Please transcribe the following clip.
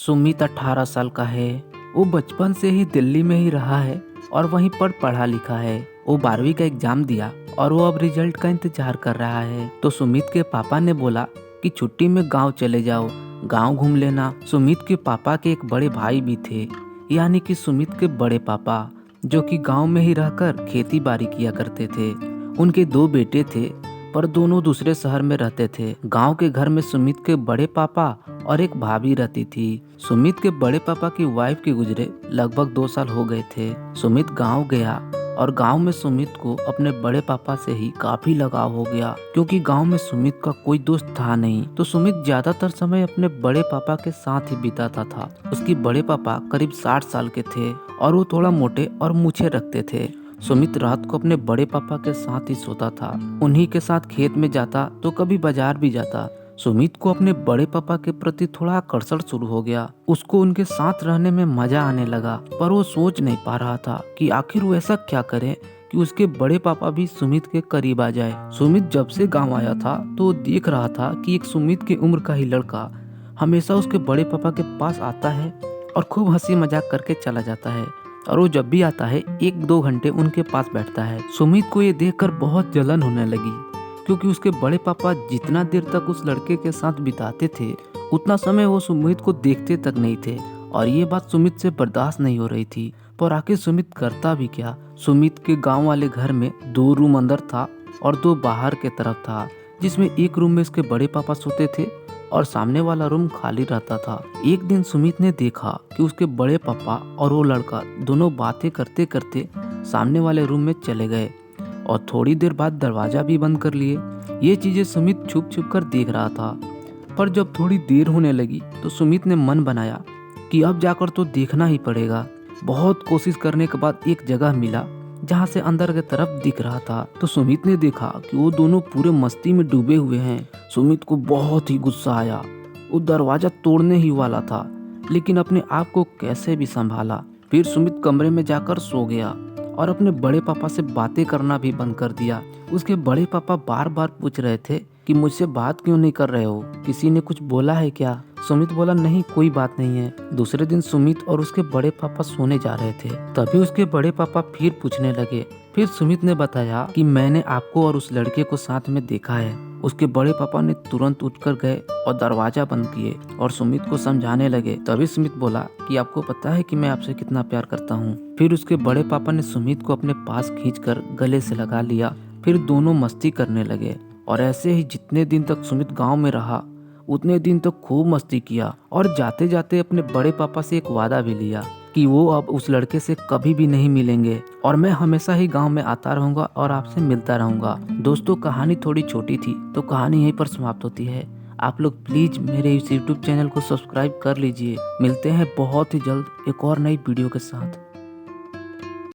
सुमित 18 साल का है। वो बचपन से ही दिल्ली में ही रहा है और वहीं पर पढ़ा लिखा है। वो 12वीं का एग्जाम दिया और वो अब रिजल्ट का इंतजार कर रहा है। तो सुमित के पापा ने बोला कि छुट्टी में गांव चले जाओ, गांव घूम लेना। सुमित के पापा के एक बड़े भाई भी थे, यानी कि सुमित के बड़े पापा, जो कि गांव में ही रहकर खेती बाड़ी किया करते थे। उनके 2 बेटे थे, पर दोनों दूसरे शहर में रहते थे। गांव के घर में सुमित के बड़े पापा और एक भाभी रहती थी। सुमित के बड़े पापा की वाइफ के गुजरे लगभग 2 साल हो गए थे। सुमित गांव गया और गांव में सुमित को अपने बड़े पापा से ही काफी लगाव हो गया, क्योंकि गांव में सुमित का कोई दोस्त था नहीं। तो सुमित ज्यादातर समय अपने बड़े पापा के साथ ही बिताता था। उसके बड़े पापा करीब 60 साल के थे और वो थोड़ा मोटे और मूछें रखते थे। सुमित रात को अपने बड़े पापा के साथ ही सोता था। उन्हीं के साथ खेत में जाता तो कभी बाजार भी जाता। सुमित को अपने बड़े पापा के प्रति थोड़ा आकर्षण शुरू हो गया। उसको उनके साथ रहने में मजा आने लगा, पर वो सोच नहीं पा रहा था कि आखिर वो ऐसा क्या करे कि उसके बड़े पापा भी सुमित के करीब आ जाए। सुमित जब से गांव आया था तो वो देख रहा था कि एक सुमित की उम्र का ही लड़का हमेशा उसके बड़े पापा के पास आता है और खूब हंसी मजाक करके चला जाता है, और वो जब भी आता है 1-2 घंटे उनके पास बैठता है। सुमित को ये देखकर बहुत जलन होने लगी, क्योंकि उसके बड़े पापा जितना देर तक उस लड़के के साथ बिताते थे उतना समय वो सुमित को देखते तक नहीं थे, और ये बात सुमित से बर्दाश्त नहीं हो रही थी। पर आखिर सुमित करता भी क्या। सुमित के गांव वाले घर में 2 रूम अंदर था और 2 बाहर के तरफ था, जिसमें एक रूम में उसके बड़े पापा सोते थे और सामने वाला रूम खाली रहता था। एक दिन सुमित ने देखा कि उसके बड़े पापा और वो लड़का दोनों बातें करते करते सामने वाले रूम में चले गए और थोड़ी देर बाद दरवाजा भी बंद कर लिए। ये चीजें सुमित छुप छुप कर देख रहा था। पर जब थोड़ी देर होने लगी तो सुमित ने मन बनाया कि अब जाकर तो देखना ही पड़ेगा। बहुत कोशिश करने के बाद एक जगह मिला जहाँ से अंदर की तरफ दिख रहा था। तो सुमित ने देखा कि वो दोनों पूरे मस्ती में डूबे हुए हैं। सुमित को बहुत ही गुस्सा आया। वो दरवाजा तोड़ने ही वाला था, लेकिन अपने आप को कैसे भी संभाला। फिर सुमित कमरे में जाकर सो गया और अपने बड़े पापा से बातें करना भी बंद कर दिया। उसके बड़े पापा बार बार पूछ रहे थे कि मुझसे बात क्यों नहीं कर रहे हो, किसी ने कुछ बोला है क्या। सुमित बोला नहीं, कोई बात नहीं है। दूसरे दिन सुमित और उसके बड़े पापा सोने जा रहे थे, तभी उसके बड़े पापा फिर पूछने लगे। फिर सुमित ने बताया कि मैंने आपको और उस लड़के को साथ में देखा है। उसके बड़े पापा ने तुरंत उठकर गए और दरवाजा बंद किए और सुमित को समझाने लगे। तभी सुमित बोला कि आपको पता है कि मैं आपसे कितना प्यार करता हूँ। फिर उसके बड़े पापा ने सुमित को अपने पास खींचकर गले से लगा लिया। फिर दोनों मस्ती करने लगे, और ऐसे ही जितने दिन तक सुमित गांव में रहा उतने दिन तक खूब मस्ती किया, और जाते जाते अपने बड़े पापा से एक वादा भी लिया कि वो अब उस लड़के से कभी भी नहीं मिलेंगे और मैं हमेशा ही गांव में आता रहूंगा और आपसे मिलता रहूंगा। दोस्तों, कहानी थोड़ी छोटी थी तो कहानी यहीं पर समाप्त होती है। आप लोग प्लीज मेरे इस YouTube चैनल को सब्सक्राइब कर लीजिए। मिलते हैं बहुत ही जल्द एक और नई वीडियो के साथ।